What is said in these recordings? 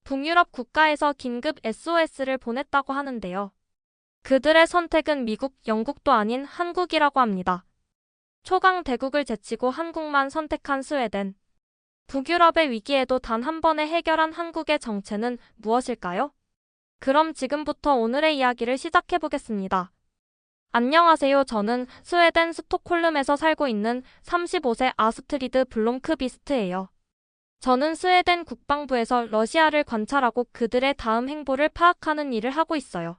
북유럽 국가에서 긴급 SOS를 보냈다고 하는데요. 그들의 선택은 미국, 영국도 아닌 한국이라고 합니다. 초강 대국을 제치고 한국만 선택한 스웨덴. 북유럽의 위기에도 단 한 번에 해결한 한국의 정체는 무엇일까요? 그럼 지금부터 오늘의 이야기를 시작해 보겠습니다. 안녕하세요. 저는 스웨덴 스톡홀름에서 살고 있는 35세 아스트리드 블롬크비스트예요. 저는 스웨덴 국방부에서 러시아를 관찰하고 그들의 다음 행보를 파악하는 일을 하고 있어요.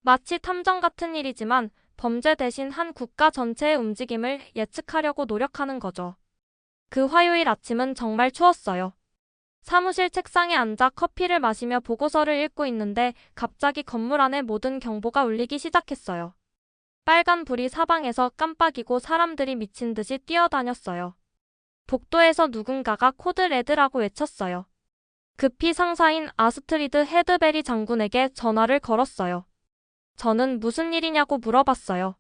마치 탐정 같은 일이지만 범죄 대신 한 국가 전체의 움직임을 예측하려고 노력하는 거죠. 그 화요일 아침은 정말 추웠어요. 사무실 책상에 앉아 커피를 마시며 보고서를 읽고 있는데 갑자기 건물 안에 모든 경보가 울리기 시작했어요. 빨간 불이 사방에서 깜빡이고 사람들이 미친 듯이 뛰어다녔어요. 복도에서 누군가가 코드 레드라고 외쳤어요. 급히 상사인 아스트리드 헤드베리 장군에게 전화를 걸었어요. 저는 무슨 일이냐고 물어봤어요.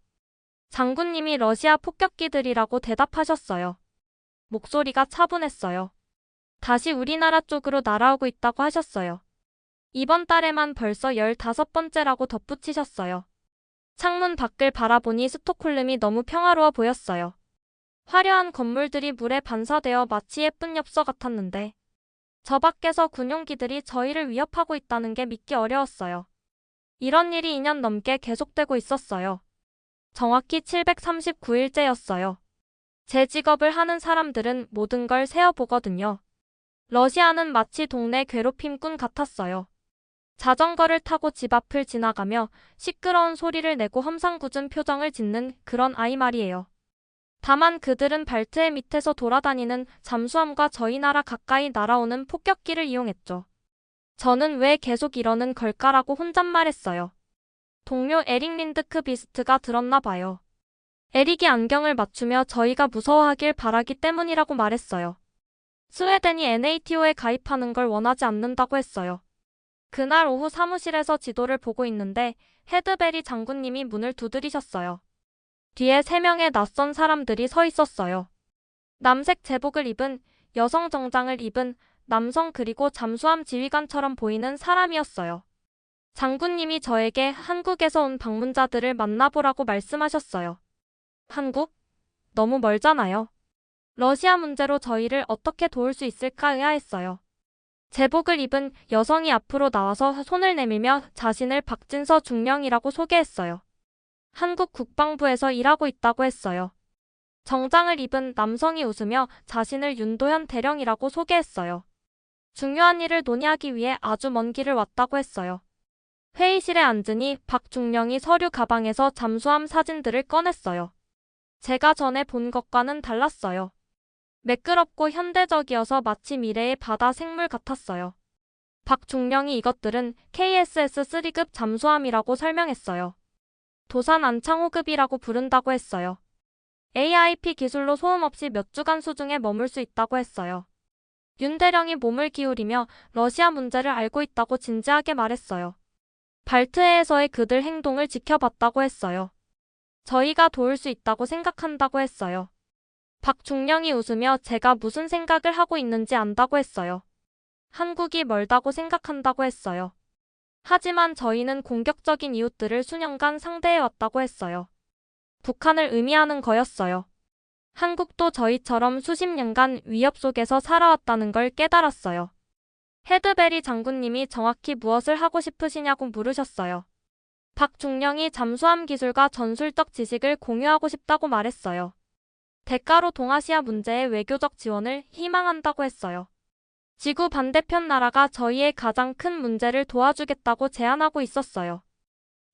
장군님이 러시아 폭격기들이라고 대답하셨어요. 목소리가 차분했어요. 다시 우리나라 쪽으로 날아오고 있다고 하셨어요. 이번 달에만 벌써 15번째라고 덧붙이셨어요. 창문 밖을 바라보니 스톡홀름이 너무 평화로워 보였어요. 화려한 건물들이 물에 반사되어 마치 예쁜 엽서 같았는데 저 밖에서 군용기들이 저희를 위협하고 있다는 게 믿기 어려웠어요. 이런 일이 2년 넘게 계속되고 있었어요. 정확히 739일째였어요. 제 직업을 하는 사람들은 모든 걸 세어보거든요. 러시아는 마치 동네 괴롭힘꾼 같았어요. 자전거를 타고 집 앞을 지나가며 시끄러운 소리를 내고 험상궂은 표정을 짓는 그런 아이 말이에요. 다만 그들은 발트해 밑에서 돌아다니는 잠수함과 저희 나라 가까이 날아오는 폭격기를 이용했죠. 저는 왜 계속 이러는 걸까라고 혼잣말했어요. 동료 에릭 린드크 비스트가 들었나 봐요. 에릭이 안경을 맞추며 저희가 무서워하길 바라기 때문이라고 말했어요. 스웨덴이 NATO에 가입하는 걸 원하지 않는다고 했어요. 그날 오후 사무실에서 지도를 보고 있는데 헤드베리 장군님이 문을 두드리셨어요. 뒤에 3명의 낯선 사람들이 서 있었어요. 남색 제복을 입은, 여성 정장을 입은 남성 그리고 잠수함 지휘관처럼 보이는 사람이었어요. 장군님이 저에게 한국에서 온 방문자들을 만나보라고 말씀하셨어요. 한국? 너무 멀잖아요. 러시아 문제로 저희를 어떻게 도울 수 있을까 의아했어요. 제복을 입은 여성이 앞으로 나와서 손을 내밀며 자신을 박진서 중령이라고 소개했어요. 한국 국방부에서 일하고 있다고 했어요. 정장을 입은 남성이 웃으며 자신을 윤도현 대령이라고 소개했어요. 중요한 일을 논의하기 위해 아주 먼 길을 왔다고 했어요. 회의실에 앉으니 박 중령이 서류 가방에서 잠수함 사진들을 꺼냈어요. 제가 전에 본 것과는 달랐어요. 매끄럽고 현대적이어서 마치 미래의 바다 생물 같았어요. 박 중령이 이것들은 KSS 3급 잠수함이라고 설명했어요. 도산 안창호급이라고 부른다고 했어요. AIP 기술로 소음 없이 몇 주간 수중에 머물 수 있다고 했어요. 윤 대령이 몸을 기울이며 러시아 문제를 알고 있다고 진지하게 말했어요. 발트해에서의 그들 행동을 지켜봤다고 했어요. 저희가 도울 수 있다고 생각한다고 했어요. 박 중령이 웃으며 제가 무슨 생각을 하고 있는지 안다고 했어요. 한국이 멀다고 생각한다고 했어요. 하지만 저희는 공격적인 이웃들을 수년간 상대해왔다고 했어요. 북한을 의미하는 거였어요. 한국도 저희처럼 수십 년간 위협 속에서 살아왔다는 걸 깨달았어요. 헤드베리 장군님이 정확히 무엇을 하고 싶으시냐고 물으셨어요. 박 중령이 잠수함 기술과 전술적 지식을 공유하고 싶다고 말했어요. 대가로 동아시아 문제의 외교적 지원을 희망한다고 했어요. 지구 반대편 나라가 저희의 가장 큰 문제를 도와주겠다고 제안하고 있었어요.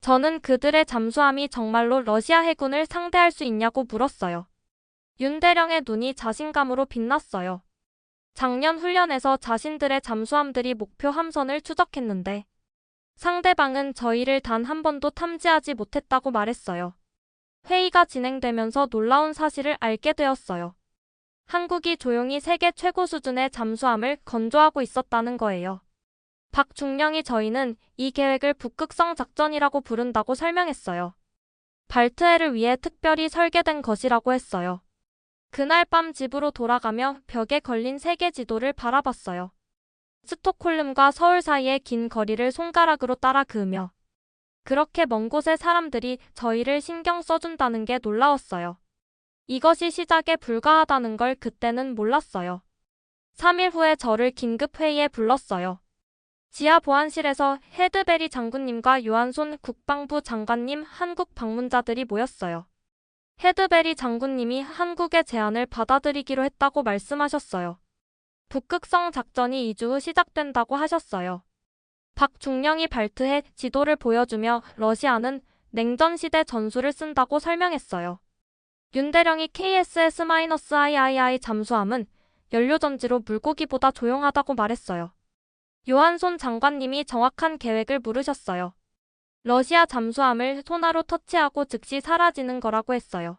저는 그들의 잠수함이 정말로 러시아 해군을 상대할 수 있냐고 물었어요. 윤 대령의 눈이 자신감으로 빛났어요. 작년 훈련에서 자신들의 잠수함들이 목표 함선을 추적했는데 상대방은 저희를 단 한 번도 탐지하지 못했다고 말했어요. 회의가 진행되면서 놀라운 사실을 알게 되었어요. 한국이 조용히 세계 최고 수준의 잠수함을 건조하고 있었다는 거예요. 박 중령이 저희는 이 계획을 북극성 작전이라고 부른다고 설명했어요. 발트해를 위해 특별히 설계된 것이라고 했어요. 그날 밤 집으로 돌아가며 벽에 걸린 세계 지도를 바라봤어요. 스톡홀름과 서울 사이의 긴 거리를 손가락으로 따라 그으며 그렇게 먼 곳의 사람들이 저희를 신경 써준다는 게 놀라웠어요. 이것이 시작에 불과하다는 걸 그때는 몰랐어요. 3일 후에 저를 긴급 회의에 불렀어요. 지하 보안실에서 헤드베리 장군님과 요한손 국방부 장관님 한국 방문자들이 모였어요. 헤드베리 장군님이 한국의 제안을 받아들이기로 했다고 말씀하셨어요. 북극성 작전이 2주 후 시작된다고 하셨어요. 박중령이 발트해 지도를 보여주며 러시아는 냉전시대 전술을 쓴다고 설명했어요. 윤대령이 KSS-III 잠수함은 연료전지로 물고기보다 조용하다고 말했어요. 요한손 장관님이 정확한 계획을 물으셨어요. 러시아 잠수함을 소나로 터치하고 즉시 사라지는 거라고 했어요.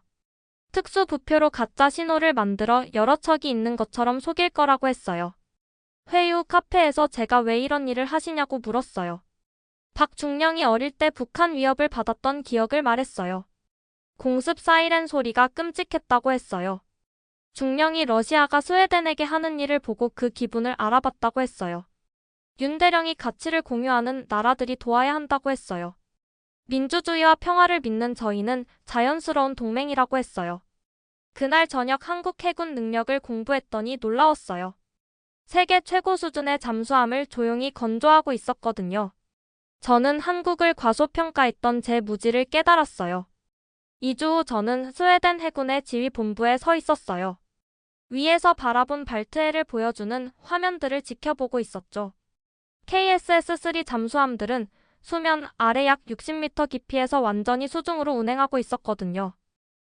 특수 부표로 가짜 신호를 만들어 여러 척이 있는 것처럼 속일 거라고 했어요. 회의 후 카페에서 제가 왜 이런 일을 하시냐고 물었어요. 박중령이 어릴 때 북한 위협을 받았던 기억을 말했어요. 공습 사이렌 소리가 끔찍했다고 했어요. 중령이 러시아가 스웨덴에게 하는 일을 보고 그 기분을 알아봤다고 했어요. 윤대령이 가치를 공유하는 나라들이 도와야 한다고 했어요. 민주주의와 평화를 믿는 저희는 자연스러운 동맹이라고 했어요. 그날 저녁 한국 해군 능력을 공부했더니 놀라웠어요. 세계 최고 수준의 잠수함을 조용히 건조하고 있었거든요. 저는 한국을 과소평가했던 제 무지를 깨달았어요. 2주 후 저는 스웨덴 해군의 지휘본부에 서 있었어요. 위에서 바라본 발트해를 보여주는 화면들을 지켜보고 있었죠. KSS-3 잠수함들은 수면 아래 약 60m 깊이에서 완전히 수중으로 운행하고 있었거든요.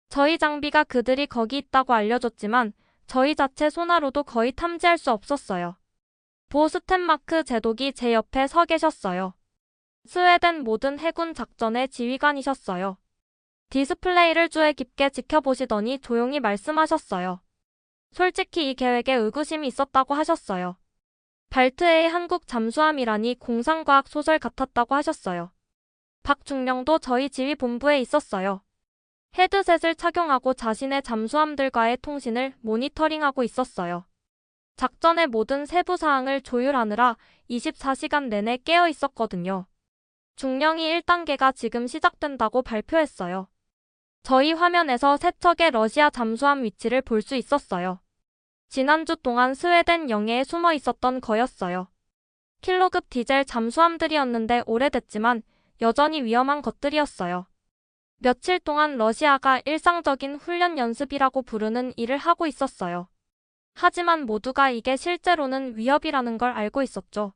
저희 장비가 그들이 거기 있다고 알려줬지만 저희 자체 소나로도 거의 탐지할 수 없었어요. 보 스탠마크 제독이 제 옆에 서 계셨어요. 스웨덴 모든 해군 작전의 지휘관이셨어요. 디스플레이를 주의 깊게 지켜보시더니 조용히 말씀하셨어요. 솔직히 이 계획에 의구심이 있었다고 하셨어요. 발트해의 한국 잠수함이라니 공상과학 소설 같았다고 하셨어요. 박중령도 저희 지휘본부에 있었어요. 헤드셋을 착용하고 자신의 잠수함들과의 통신을 모니터링하고 있었어요. 작전의 모든 세부 사항을 조율하느라 24시간 내내 깨어 있었거든요. 중령이 1단계가 지금 시작된다고 발표했어요. 저희 화면에서 세 척의 러시아 잠수함 위치를 볼 수 있었어요. 지난주 동안 스웨덴 영해에 숨어 있었던 거였어요. 킬로급 디젤 잠수함들이었는데 오래됐지만 여전히 위험한 것들이었어요. 며칠 동안 러시아가 일상적인 훈련 연습이라고 부르는 일을 하고 있었어요. 하지만 모두가 이게 실제로는 위협이라는 걸 알고 있었죠.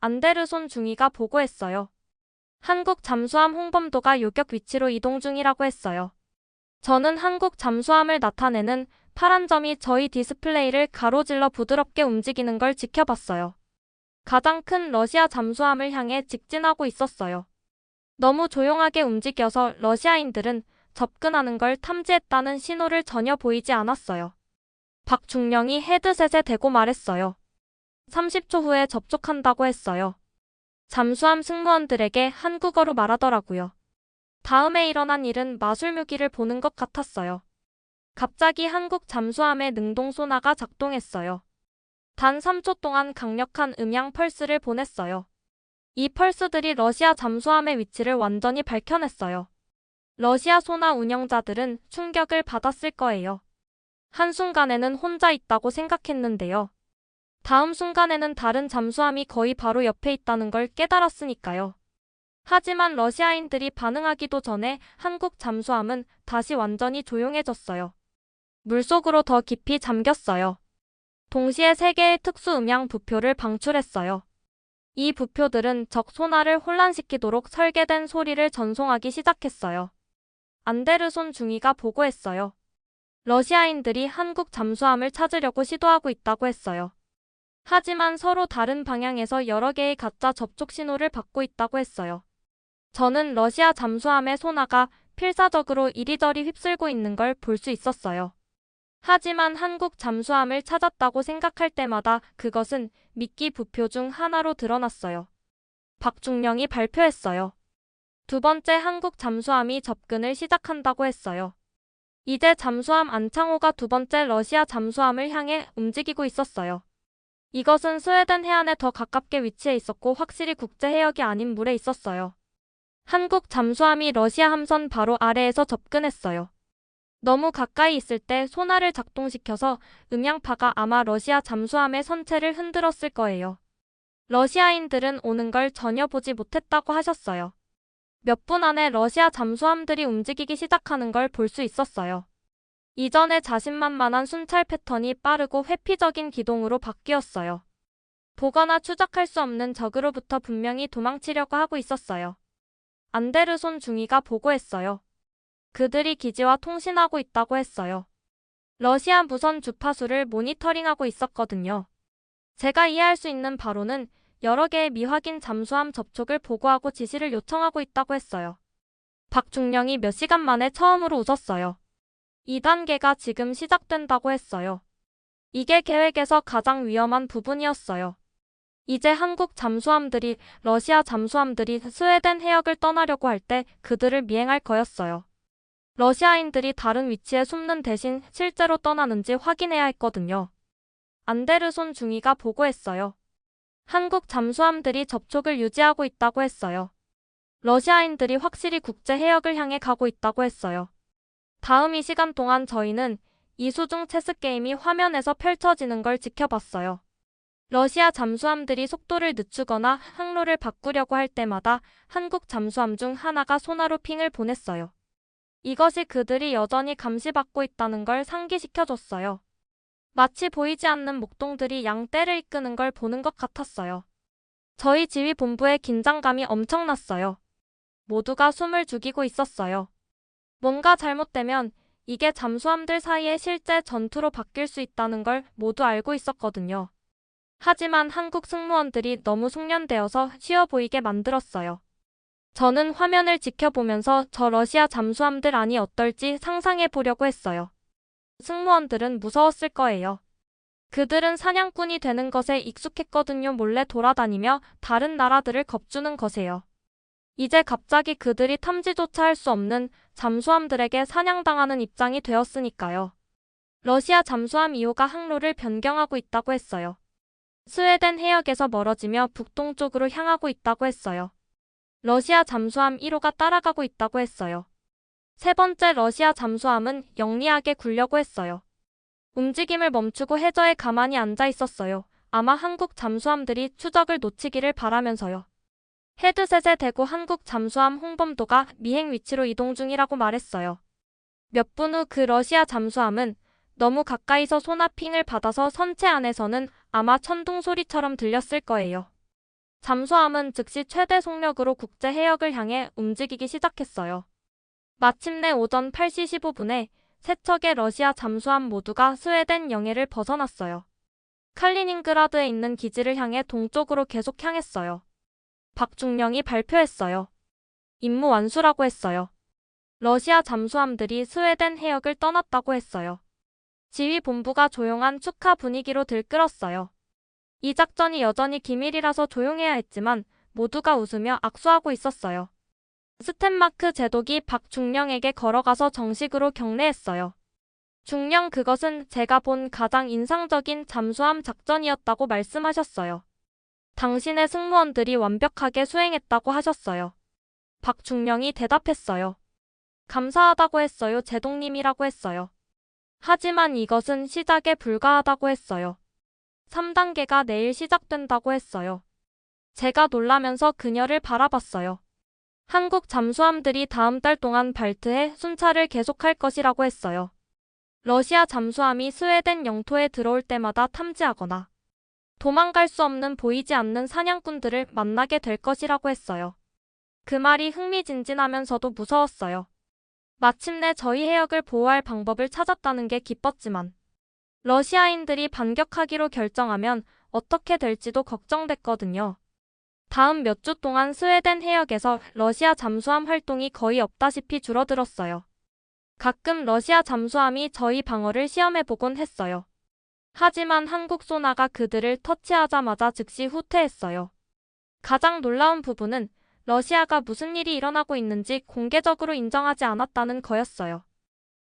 안데르손 중위가 보고했어요. 한국 잠수함 홍범도가 요격 위치로 이동 중이라고 했어요. 저는 한국 잠수함을 나타내는 파란 점이 저희 디스플레이를 가로질러 부드럽게 움직이는 걸 지켜봤어요. 가장 큰 러시아 잠수함을 향해 직진하고 있었어요. 너무 조용하게 움직여서 러시아인들은 접근하는 걸 탐지했다는 신호를 전혀 보이지 않았어요. 박중령이 헤드셋에 대고 말했어요. 30초 후에 접촉한다고 했어요. 잠수함 승무원들에게 한국어로 말하더라고요. 다음에 일어난 일은 마술묘기를 보는 것 같았어요. 갑자기 한국 잠수함의 능동 소나가 작동했어요. 단 3초 동안 강력한 음향 펄스를 보냈어요. 이 펄스들이 러시아 잠수함의 위치를 완전히 밝혀냈어요. 러시아 소나 운영자들은 충격을 받았을 거예요. 한순간에는 혼자 있다고 생각했는데요. 다음 순간에는 다른 잠수함이 거의 바로 옆에 있다는 걸 깨달았으니까요. 하지만 러시아인들이 반응하기도 전에 한국 잠수함은 다시 완전히 조용해졌어요. 물속으로 더 깊이 잠겼어요. 동시에 3개의 특수 음향 부표를 방출했어요. 이 부표들은 적 소나를 혼란시키도록 설계된 소리를 전송하기 시작했어요. 안데르손 중위가 보고했어요. 러시아인들이 한국 잠수함을 찾으려고 시도하고 있다고 했어요. 하지만 서로 다른 방향에서 여러 개의 가짜 접촉 신호를 받고 있다고 했어요. 저는 러시아 잠수함의 소나가 필사적으로 이리저리 휩쓸고 있는 걸 볼 수 있었어요. 하지만 한국 잠수함을 찾았다고 생각할 때마다 그것은 미끼 부표 중 하나로 드러났어요. 박중령이 발표했어요. 두 번째 한국 잠수함이 접근을 시작한다고 했어요. 이제 잠수함 안창호가 두 번째 러시아 잠수함을 향해 움직이고 있었어요. 이것은 스웨덴 해안에 더 가깝게 위치해 있었고 확실히 국제 해역이 아닌 물에 있었어요. 한국 잠수함이 러시아 함선 바로 아래에서 접근했어요. 너무 가까이 있을 때 소나를 작동시켜서 음향파가 아마 러시아 잠수함의 선체를 흔들었을 거예요. 러시아인들은 오는 걸 전혀 보지 못했다고 하셨어요. 몇 분 안에 러시아 잠수함들이 움직이기 시작하는 걸 볼 수 있었어요. 이전의 자신만만한 순찰 패턴이 빠르고 회피적인 기동으로 바뀌었어요. 보거나 추적할 수 없는 적으로부터 분명히 도망치려고 하고 있었어요. 안데르손 중위가 보고했어요. 그들이 기지와 통신하고 있다고 했어요. 러시아 무선 주파수를 모니터링하고 있었거든요. 제가 이해할 수 있는 바로는 여러 개의 미확인 잠수함 접촉을 보고하고 지시를 요청하고 있다고 했어요. 박중령이 몇 시간 만에 처음으로 웃었어요. 2단계가 지금 시작된다고 했어요. 이게 계획에서 가장 위험한 부분이었어요. 이제 한국 잠수함들이 러시아 잠수함들이 스웨덴 해역을 떠나려고 할 때 그들을 미행할 거였어요. 러시아인들이 다른 위치에 숨는 대신 실제로 떠나는지 확인해야 했거든요. 안데르손 중위가 보고했어요. 한국 잠수함들이 접촉을 유지하고 있다고 했어요. 러시아인들이 확실히 국제 해역을 향해 가고 있다고 했어요. 다음 이 시간 동안 저희는 이수중 체스게임이 화면에서 펼쳐지는 걸 지켜봤어요. 러시아 잠수함들이 속도를 늦추거나 항로를 바꾸려고 할 때마다 한국 잠수함 중 하나가 소나로 핑을 보냈어요. 이것이 그들이 여전히 감시받고 있다는 걸 상기시켜줬어요. 마치 보이지 않는 목동들이 양떼를 이끄는 걸 보는 것 같았어요. 저희 지휘본부의 긴장감이 엄청났어요. 모두가 숨을 죽이고 있었어요. 뭔가 잘못되면 이게 잠수함들 사이의 실제 전투로 바뀔 수 있다는 걸 모두 알고 있었거든요. 하지만 한국 승무원들이 너무 숙련되어서 쉬워 보이게 만들었어요. 저는 화면을 지켜보면서 저 러시아 잠수함들 안이 어떨지 상상해 보려고 했어요. 승무원들은 무서웠을 거예요. 그들은 사냥꾼이 되는 것에 익숙했거든요. 몰래 돌아다니며 다른 나라들을 겁주는 것에요. 이제 갑자기 그들이 탐지조차 할 수 없는 잠수함들에게 사냥당하는 입장이 되었으니까요. 러시아 잠수함 2호가 항로를 변경하고 있다고 했어요. 스웨덴 해역에서 멀어지며 북동쪽으로 향하고 있다고 했어요. 러시아 잠수함 1호가 따라가고 있다고 했어요. 세 번째 러시아 잠수함은 영리하게 굴려고 했어요. 움직임을 멈추고 해저에 가만히 앉아 있었어요. 아마 한국 잠수함들이 추적을 놓치기를 바라면서요. 헤드셋에 대고 한국 잠수함 홍범도가 미행 위치로 이동 중이라고 말했어요. 몇 분 후 그 러시아 잠수함은 너무 가까이서 소나핑을 받아서 선체 안에서는 아마 천둥 소리처럼 들렸을 거예요. 잠수함은 즉시 최대 속력으로 국제 해역을 향해 움직이기 시작했어요. 마침내 오전 8시 15분에 세 척의 러시아 잠수함 모두가 스웨덴 영해를 벗어났어요. 칼리닝그라드에 있는 기지를 향해 동쪽으로 계속 향했어요. 박중령이 발표했어요. 임무 완수라고 했어요. 러시아 잠수함들이 스웨덴 해역을 떠났다고 했어요. 지휘본부가 조용한 축하 분위기로 들끓었어요. 이 작전이 여전히 기밀이라서 조용해야 했지만 모두가 웃으며 악수하고 있었어요. 스탠마크 제독이 박중령에게 걸어가서 정식으로 격려했어요. 중령, 그것은 제가 본 가장 인상적인 잠수함 작전이었다고 말씀하셨어요. 당신의 승무원들이 완벽하게 수행했다고 하셨어요. 박중령이 대답했어요. 감사하다고 했어요. 제독님이라고 했어요. 하지만 이것은 시작에 불과하다고 했어요. 3단계가 내일 시작된다고 했어요. 제가 놀라면서 그녀를 바라봤어요. 한국 잠수함들이 다음 달 동안 발트해 순찰을 계속할 것이라고 했어요. 러시아 잠수함이 스웨덴 영토에 들어올 때마다 탐지하거나 도망갈 수 없는 보이지 않는 사냥꾼들을 만나게 될 것이라고 했어요. 그 말이 흥미진진하면서도 무서웠어요. 마침내 저희 해역을 보호할 방법을 찾았다는 게 기뻤지만 러시아인들이 반격하기로 결정하면 어떻게 될지도 걱정됐거든요. 다음 몇 주 동안 스웨덴 해역에서 러시아 잠수함 활동이 거의 없다시피 줄어들었어요. 가끔 러시아 잠수함이 저희 방어를 시험해보곤 했어요. 하지만 한국 소나가 그들을 터치하자마자 즉시 후퇴했어요. 가장 놀라운 부분은 러시아가 무슨 일이 일어나고 있는지 공개적으로 인정하지 않았다는 거였어요.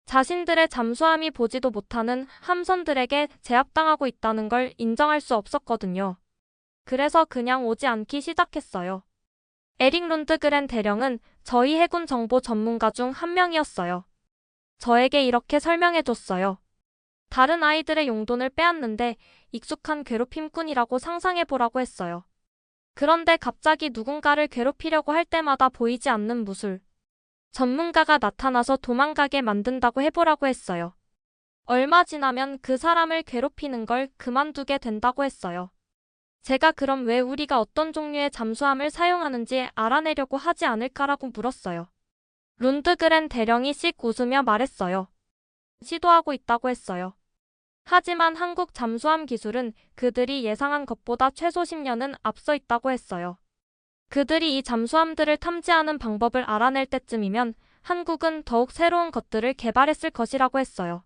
자신들의 잠수함이 보지도 못하는 함선들에게 제압당하고 있다는 걸 인정할 수 없었거든요. 그래서 그냥 오지 않기 시작했어요. 에릭 룬드그렌 대령은 저희 해군 정보 전문가 중 한 명이었어요. 저에게 이렇게 설명해줬어요. 다른 아이들의 용돈을 빼앗는데 익숙한 괴롭힘꾼이라고 상상해보라고 했어요. 그런데 갑자기 누군가를 괴롭히려고 할 때마다 보이지 않는 무술 전문가가 나타나서 도망가게 만든다고 해보라고 했어요. 얼마 지나면 그 사람을 괴롭히는 걸 그만두게 된다고 했어요. 제가 그럼 왜 우리가 어떤 종류의 잠수함을 사용하는지 알아내려고 하지 않을까라고 물었어요. 룬드그렌 대령이 씩 웃으며 말했어요. 시도하고 있다고 했어요. 하지만 한국 잠수함 기술은 그들이 예상한 것보다 최소 10년은 앞서 있다고 했어요. 그들이 이 잠수함들을 탐지하는 방법을 알아낼 때쯤이면 한국은 더욱 새로운 것들을 개발했을 것이라고 했어요.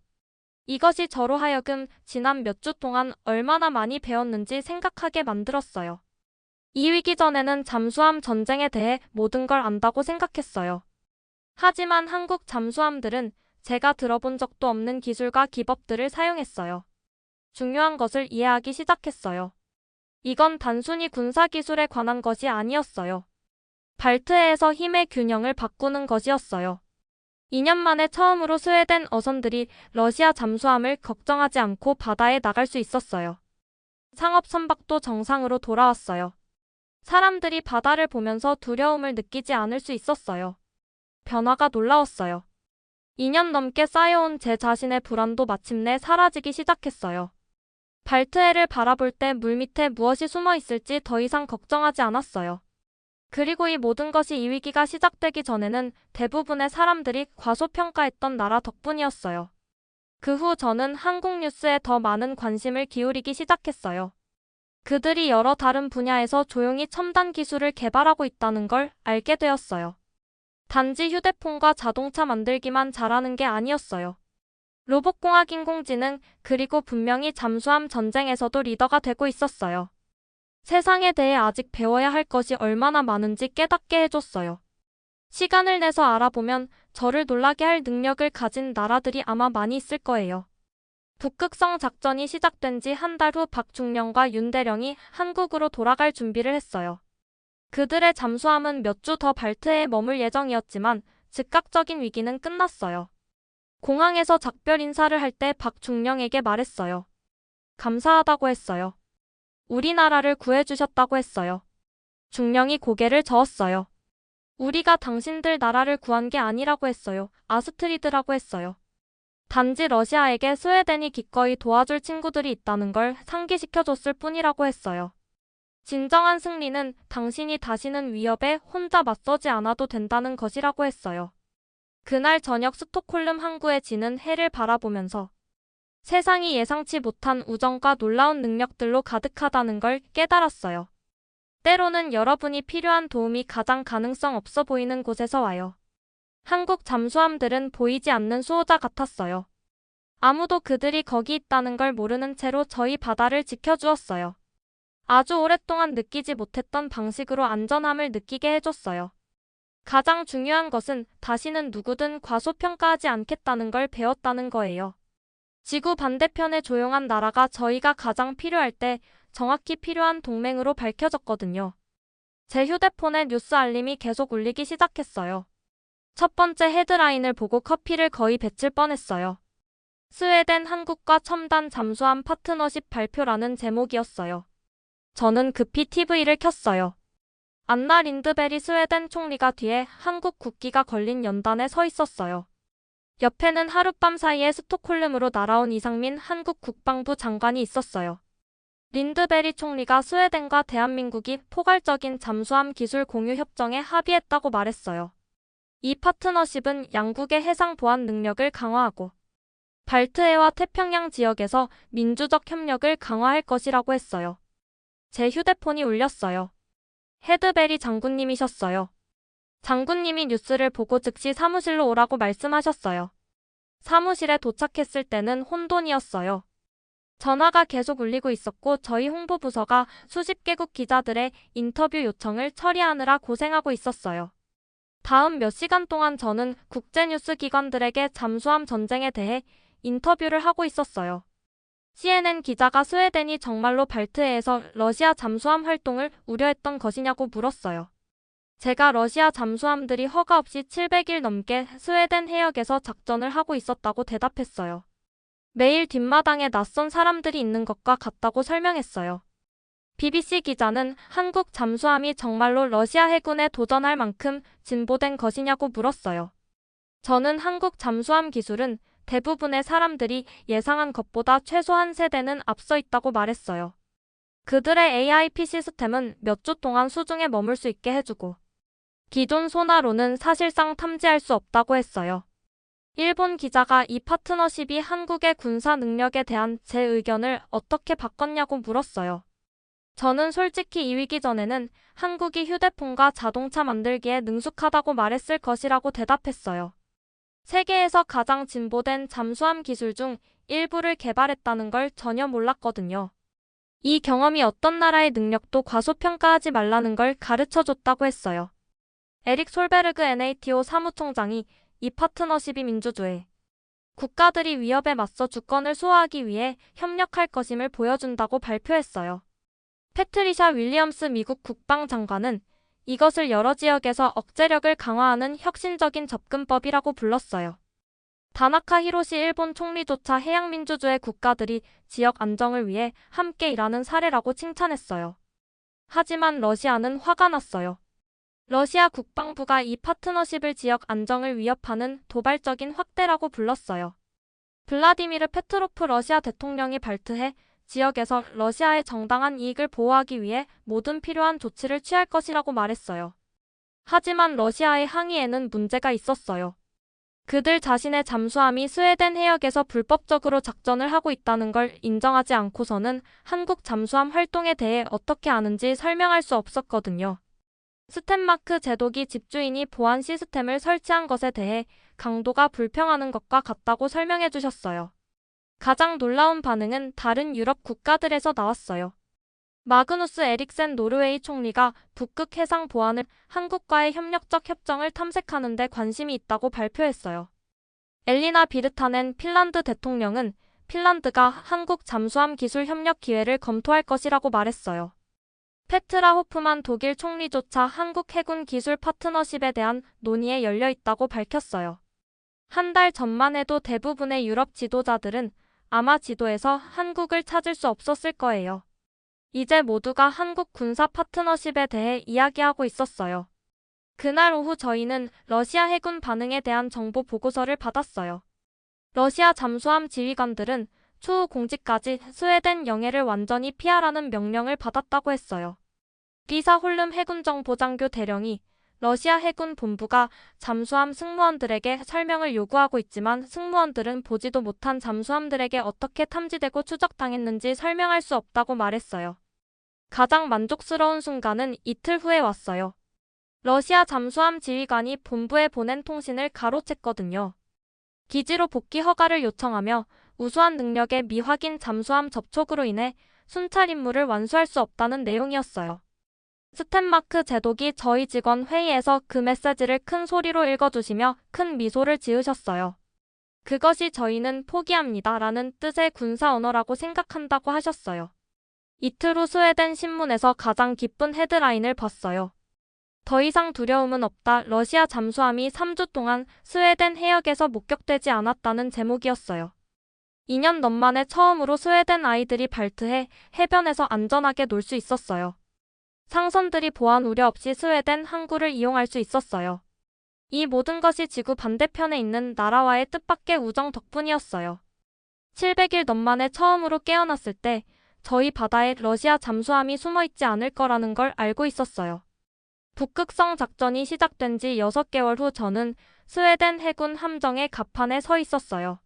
이것이 저로 하여금 지난 몇 주 동안 얼마나 많이 배웠는지 생각하게 만들었어요. 이 위기 전에는 잠수함 전쟁에 대해 모든 걸 안다고 생각했어요. 하지만 한국 잠수함들은 제가 들어본 적도 없는 기술과 기법들을 사용했어요. 중요한 것을 이해하기 시작했어요. 이건 단순히 군사기술에 관한 것이 아니었어요. 발트해에서 힘의 균형을 바꾸는 것이었어요. 2년 만에 처음으로 스웨덴 어선들이 러시아 잠수함을 걱정하지 않고 바다에 나갈 수 있었어요. 상업 선박도 정상으로 돌아왔어요. 사람들이 바다를 보면서 두려움을 느끼지 않을 수 있었어요. 변화가 놀라웠어요. 2년 넘게 쌓여온 제 자신의 불안도 마침내 사라지기 시작했어요. 발트해를 바라볼 때 물밑에 무엇이 숨어 있을지 더 이상 걱정하지 않았어요. 그리고 이 모든 것이 이 위기가 시작되기 전에는 대부분의 사람들이 과소평가했던 나라 덕분이었어요. 그 후 저는 한국 뉴스에 더 많은 관심을 기울이기 시작했어요. 그들이 여러 다른 분야에서 조용히 첨단 기술을 개발하고 있다는 걸 알게 되었어요. 단지 휴대폰과 자동차 만들기만 잘하는 게 아니었어요. 로봇공학, 인공지능, 그리고 분명히 잠수함 전쟁에서도 리더가 되고 있었어요. 세상에 대해 아직 배워야 할 것이 얼마나 많은지 깨닫게 해줬어요. 시간을 내서 알아보면 저를 놀라게 할 능력을 가진 나라들이 아마 많이 있을 거예요. 북극성 작전이 시작된 지 한 달 후 박중령과 윤대령이 한국으로 돌아갈 준비를 했어요. 그들의 잠수함은 몇 주 더 발트해에 머물 예정이었지만 즉각적인 위기는 끝났어요. 공항에서 작별 인사를 할 때 박중령에게 말했어요. 감사하다고 했어요. 우리나라를 구해주셨다고 했어요. 중령이 고개를 저었어요. 우리가 당신들 나라를 구한 게 아니라고 했어요. 아스트리드라고 했어요. 단지 러시아에게 스웨덴이 기꺼이 도와줄 친구들이 있다는 걸 상기시켜줬을 뿐이라고 했어요. 진정한 승리는 당신이 다시는 위협에 혼자 맞서지 않아도 된다는 것이라고 했어요. 그날 저녁 스톡홀름 항구에 지는 해를 바라보면서 세상이 예상치 못한 우정과 놀라운 능력들로 가득하다는 걸 깨달았어요. 때로는 여러분이 필요한 도움이 가장 가능성 없어 보이는 곳에서 와요. 한국 잠수함들은 보이지 않는 수호자 같았어요. 아무도 그들이 거기 있다는 걸 모르는 채로 저희 바다를 지켜주었어요. 아주 오랫동안 느끼지 못했던 방식으로 안전함을 느끼게 해줬어요. 가장 중요한 것은 다시는 누구든 과소평가하지 않겠다는 걸 배웠다는 거예요. 지구 반대편의 조용한 나라가 저희가 가장 필요할 때 정확히 필요한 동맹으로 밝혀졌거든요. 제 휴대폰에 뉴스 알림이 계속 울리기 시작했어요. 첫 번째 헤드라인을 보고 커피를 거의 뱉을 뻔했어요. 스웨덴 한국과 첨단 잠수함 파트너십 발표라는 제목이었어요. 저는 급히 TV를 켰어요. 안나 린드베리 스웨덴 총리가 뒤에 한국 국기가 걸린 연단에 서 있었어요. 옆에는 하룻밤 사이에 스톡홀름으로 날아온 이상민 한국 국방부 장관이 있었어요. 린드베리 총리가 스웨덴과 대한민국이 포괄적인 잠수함 기술 공유 협정에 합의했다고 말했어요. 이 파트너십은 양국의 해상 보안 능력을 강화하고 발트해와 태평양 지역에서 민주적 협력을 강화할 것이라고 했어요. 제 휴대폰이 울렸어요. 헤드베리 장군님이셨어요. 장군님이 뉴스를 보고 즉시 사무실로 오라고 말씀하셨어요. 사무실에 도착했을 때는 혼돈이었어요. 전화가 계속 울리고 있었고 저희 홍보부서가 수십 개국 기자들의 인터뷰 요청을 처리하느라 고생하고 있었어요. 다음 몇 시간 동안 저는 국제뉴스 기관들에게 잠수함 전쟁에 대해 인터뷰를 하고 있었어요. CNN 기자가 스웨덴이 정말로 발트해에서 러시아 잠수함 활동을 우려했던 것이냐고 물었어요. 제가 러시아 잠수함들이 허가 없이 700일 넘게 스웨덴 해역에서 작전을 하고 있었다고 대답했어요. 매일 뒷마당에 낯선 사람들이 있는 것과 같다고 설명했어요. BBC 기자는 한국 잠수함이 정말로 러시아 해군에 도전할 만큼 진보된 것이냐고 물었어요. 저는 한국 잠수함 기술은 대부분의 사람들이 예상한 것보다 최소 한 세대는 앞서 있다고 말했어요. 그들의 AIP 시스템은 몇 주 동안 수중에 머물 수 있게 해주고 기존 소나로는 사실상 탐지할 수 없다고 했어요. 일본 기자가 이 파트너십이 한국의 군사 능력에 대한 제 의견을 어떻게 바꿨냐고 물었어요. 저는 솔직히 이 위기 전에는 한국이 휴대폰과 자동차 만들기에 능숙하다고 말했을 것이라고 대답했어요. 세계에서 가장 진보된 잠수함 기술 중 일부를 개발했다는 걸 전혀 몰랐거든요. 이 경험이 어떤 나라의 능력도 과소평가하지 말라는 걸 가르쳐줬다고 했어요. 에릭 솔베르그 NATO 사무총장이 이 파트너십이 민주주의 국가들이 위협에 맞서 주권을 수호하기 위해 협력할 것임을 보여준다고 발표했어요. 패트리샤 윌리엄스 미국 국방장관은 이것을 여러 지역에서 억제력을 강화하는 혁신적인 접근법이라고 불렀어요. 다나카 히로시 일본 총리조차 해양민주주의 국가들이 지역 안정을 위해 함께 일하는 사례라고 칭찬했어요. 하지만 러시아는 화가 났어요. 러시아 국방부가 이 파트너십을 지역 안정을 위협하는 도발적인 확대라고 불렀어요. 블라디미르 페트로프 러시아 대통령이 발트해 지역에서 러시아의 정당한 이익을 보호하기 위해 모든 필요한 조치를 취할 것이라고 말했어요. 하지만 러시아의 항의에는 문제가 있었어요. 그들 자신의 잠수함이 스웨덴 해역에서 불법적으로 작전을 하고 있다는 걸 인정하지 않고서는 한국 잠수함 활동에 대해 어떻게 아는지 설명할 수 없었거든요. 스탠마크 제독이 집주인이 보안 시스템을 설치한 것에 대해 강도가 불평하는 것과 같다고 설명해 주셨어요. 가장 놀라운 반응은 다른 유럽 국가들에서 나왔어요. 마그누스 에릭센 노르웨이 총리가 북극 해상 보안을 한국과의 협력적 협정을 탐색하는 데 관심이 있다고 발표했어요. 엘리나 비르타넨 핀란드 대통령은 핀란드가 한국 잠수함 기술 협력 기회를 검토할 것이라고 말했어요. 페트라 호프만 독일 총리조차 한국 해군 기술 파트너십에 대한 논의에 열려 있다고 밝혔어요. 한 달 전만 해도 대부분의 유럽 지도자들은 아마 지도에서 한국을 찾을 수 없었을 거예요. 이제 모두가 한국 군사 파트너십에 대해 이야기하고 있었어요. 그날 오후 저희는 러시아 해군 반응에 대한 정보 보고서를 받았어요. 러시아 잠수함 지휘관들은 추후 공지까지 스웨덴 영해를 완전히 피하라는 명령을 받았다고 했어요. 리사 홀름 해군정보장교 대령이 러시아 해군 본부가 잠수함 승무원들에게 설명을 요구하고 있지만 승무원들은 보지도 못한 잠수함들에게 어떻게 탐지되고 추적당했는지 설명할 수 없다고 말했어요. 가장 만족스러운 순간은 이틀 후에 왔어요. 러시아 잠수함 지휘관이 본부에 보낸 통신을 가로챘거든요. 기지로 복귀 허가를 요청하며 우수한 능력의 미확인 잠수함 접촉으로 인해 순찰 임무를 완수할 수 없다는 내용이었어요. 스탠마크 제독이 저희 직원 회의에서 그 메시지를 큰 소리로 읽어주시며 큰 미소를 지으셨어요. 그것이 저희는 포기합니다 라는 뜻의 군사 언어라고 생각한다고 하셨어요. 이틀 후 스웨덴 신문에서 가장 기쁜 헤드라인을 봤어요. 더 이상 두려움은 없다. 러시아 잠수함이 3주 동안 스웨덴 해역에서 목격되지 않았다는 제목이었어요. 2년 넘 만에 처음으로 스웨덴 아이들이 발트해 해변에서 안전하게 놀 수 있었어요. 상선들이 보안 우려 없이 스웨덴 항구를 이용할 수 있었어요. 이 모든 것이 지구 반대편에 있는 나라와의 뜻밖의 우정 덕분이었어요. 700일 넘 만에 처음으로 깨어났을 때 저희 바다에 러시아 잠수함이 숨어있지 않을 거라는 걸 알고 있었어요. 북극성 작전이 시작된 지 6개월 후 저는 스웨덴 해군 함정의 갑판에 서 있었어요.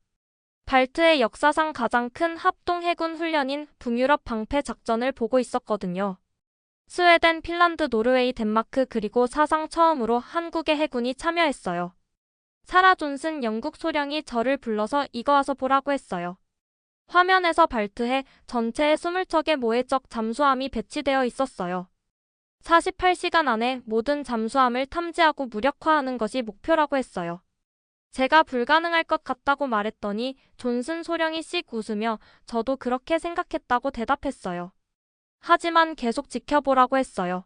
발트의 역사상 가장 큰 합동 해군 훈련인 북유럽 방패 작전을 보고 있었거든요. 스웨덴, 핀란드, 노르웨이, 덴마크 그리고 사상 처음으로 한국의 해군이 참여했어요. 사라 존슨 영국 소령이 저를 불러서 이거 와서 보라고 했어요. 화면에서 발트해 전체에 20척의 모해적 잠수함이 배치되어 있었어요. 48시간 안에 모든 잠수함을 탐지하고 무력화하는 것이 목표라고 했어요. 제가 불가능할 것 같다고 말했더니 존슨 소령이 씩 웃으며 저도 그렇게 생각했다고 대답했어요. 하지만 계속 지켜보라고 했어요.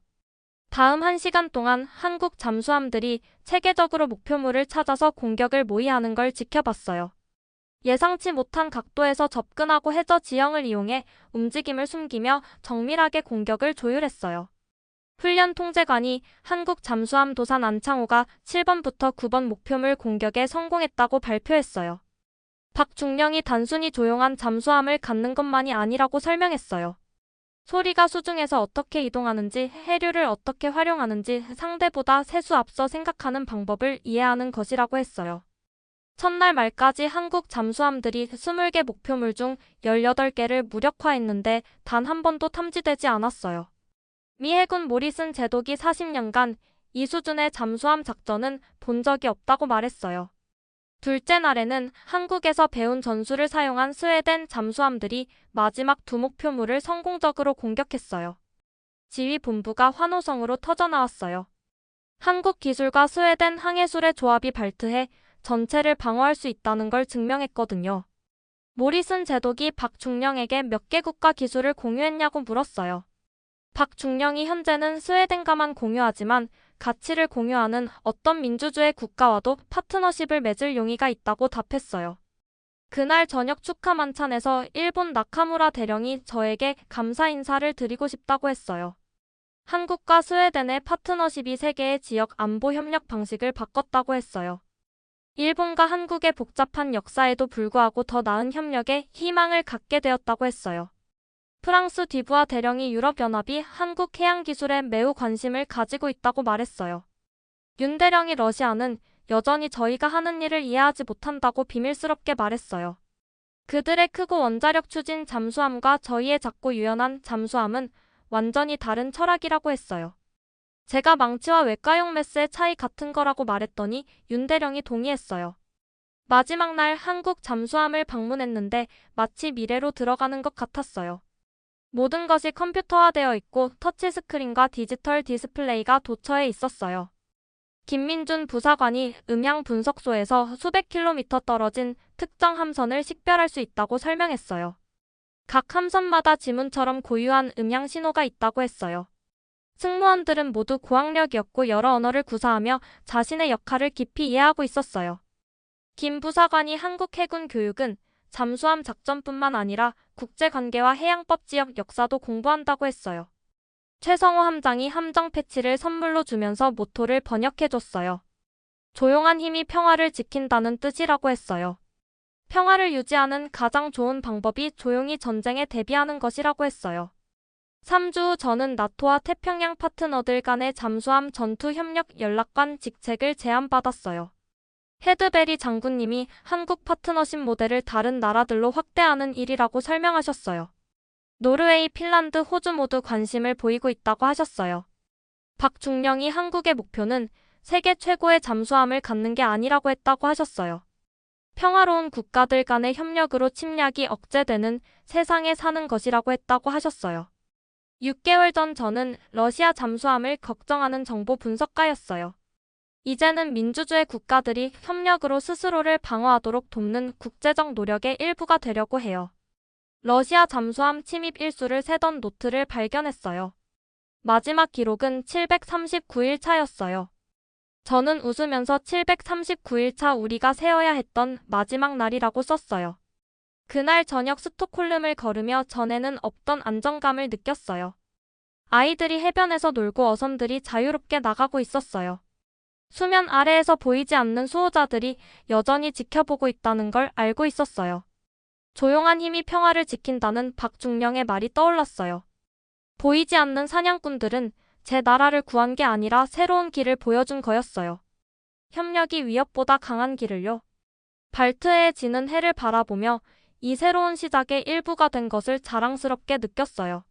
다음 1시간 동안 한국 잠수함들이 체계적으로 목표물을 찾아서 공격을 모의하는 걸 지켜봤어요. 예상치 못한 각도에서 접근하고 해저 지형을 이용해 움직임을 숨기며 정밀하게 공격을 조율했어요. 훈련 통제관이 한국 잠수함 도산 안창호가 7번부터 9번 목표물 공격에 성공했다고 발표했어요. 박중령이 단순히 조용한 잠수함을 갖는 것만이 아니라고 설명했어요. 소리가 수중에서 어떻게 이동하는지, 해류를 어떻게 활용하는지 상대보다 세수 앞서 생각하는 방법을 이해하는 것이라고 했어요. 첫날 말까지 한국 잠수함들이 20개 목표물 중 18개를 무력화했는데 단 한 번도 탐지되지 않았어요. 미 해군 모리슨 제독이 40년간 이 수준의 잠수함 작전은 본 적이 없다고 말했어요. 둘째 날에는 한국에서 배운 전술을 사용한 스웨덴 잠수함들이 마지막 2목표물을 성공적으로 공격했어요. 지휘본부가 환호성으로 터져나왔어요. 한국 기술과 스웨덴 항해술의 조합이 발트해 전체를 방어할 수 있다는 걸 증명했거든요. 모리슨 제독이 박중령에게 몇 개 국가 기술을 공유했냐고 물었어요. 박중령이 현재는 스웨덴과만 공유하지만 가치를 공유하는 어떤 민주주의 국가와도 파트너십을 맺을 용의가 있다고 답했어요. 그날 저녁 축하 만찬에서 일본 나카무라 대령이 저에게 감사 인사를 드리고 싶다고 했어요. 한국과 스웨덴의 파트너십이 세계의 지역 안보 협력 방식을 바꿨다고 했어요. 일본과 한국의 복잡한 역사에도 불구하고 더 나은 협력에 희망을 갖게 되었다고 했어요. 프랑스 디부아 대령이 유럽연합이 한국 해양기술에 매우 관심을 가지고 있다고 말했어요. 윤 대령이 러시아는 여전히 저희가 하는 일을 이해하지 못한다고 비밀스럽게 말했어요. 그들의 크고 원자력 추진 잠수함과 저희의 작고 유연한 잠수함은 완전히 다른 철학이라고 했어요. 제가 망치와 외과용 메스의 차이 같은 거라고 말했더니 윤 대령이 동의했어요. 마지막 날 한국 잠수함을 방문했는데 마치 미래로 들어가는 것 같았어요. 모든 것이 컴퓨터화되어 있고 터치스크린과 디지털 디스플레이가 도처에 있었어요. 김민준 부사관이 음향 분석소에서 수백 킬로미터 떨어진 특정 함선을 식별할 수 있다고 설명했어요. 각 함선마다 지문처럼 고유한 음향 신호가 있다고 했어요. 승무원들은 모두 고학력이었고 여러 언어를 구사하며 자신의 역할을 깊이 이해하고 있었어요. 김 부사관이 한국 해군 교육은 잠수함 작전뿐만 아니라 국제관계와 해양법 지역 역사도 공부한다고 했어요. 최성호 함장이 함정 패치를 선물로 주면서 모토를 번역해줬어요. 조용한 힘이 평화를 지킨다는 뜻이라고 했어요. 평화를 유지하는 가장 좋은 방법이 조용히 전쟁에 대비하는 것이라고 했어요. 3주 후 저는 나토와 태평양 파트너들 간의 잠수함 전투협력 연락관 직책을 제안받았어요. 헤드베리 장군님이 한국 파트너십 모델을 다른 나라들로 확대하는 일이라고 설명하셨어요. 노르웨이, 핀란드, 호주 모두 관심을 보이고 있다고 하셨어요. 박중령이 한국의 목표는 세계 최고의 잠수함을 갖는 게 아니라고 했다고 하셨어요. 평화로운 국가들 간의 협력으로 침략이 억제되는 세상에 사는 것이라고 했다고 하셨어요. 6개월 전 저는 러시아 잠수함을 걱정하는 정보 분석가였어요. 이제는 민주주의 국가들이 협력으로 스스로를 방어하도록 돕는 국제적 노력의 일부가 되려고 해요. 러시아 잠수함 침입 일수를 세던 노트를 발견했어요. 마지막 기록은 739일 차였어요. 저는 웃으면서 739일 차 우리가 세어야 했던 마지막 날이라고 썼어요. 그날 저녁 스톡홀름을 걸으며 전에는 없던 안정감을 느꼈어요. 아이들이 해변에서 놀고 어선들이 자유롭게 나가고 있었어요. 수면 아래에서 보이지 않는 수호자들이 여전히 지켜보고 있다는 걸 알고 있었어요. 조용한 힘이 평화를 지킨다는 박중령의 말이 떠올랐어요. 보이지 않는 사냥꾼들은 제 나라를 구한 게 아니라 새로운 길을 보여준 거였어요. 협력이 위협보다 강한 길을요. 발트해에 지는 해를 바라보며 이 새로운 시작의 일부가 된 것을 자랑스럽게 느꼈어요.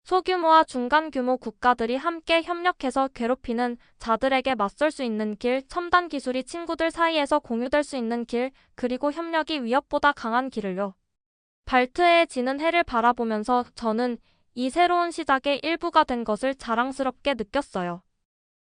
소규모와 중간규모 국가들이 함께 협력해서 괴롭히는 자들에게 맞설 수 있는 길, 첨단 기술이 친구들 사이에서 공유될 수 있는 길, 그리고 협력이 위협보다 강한 길을요. 발트해에 지는 해를 바라보면서 저는 이 새로운 시작의 일부가 된 것을 자랑스럽게 느꼈어요.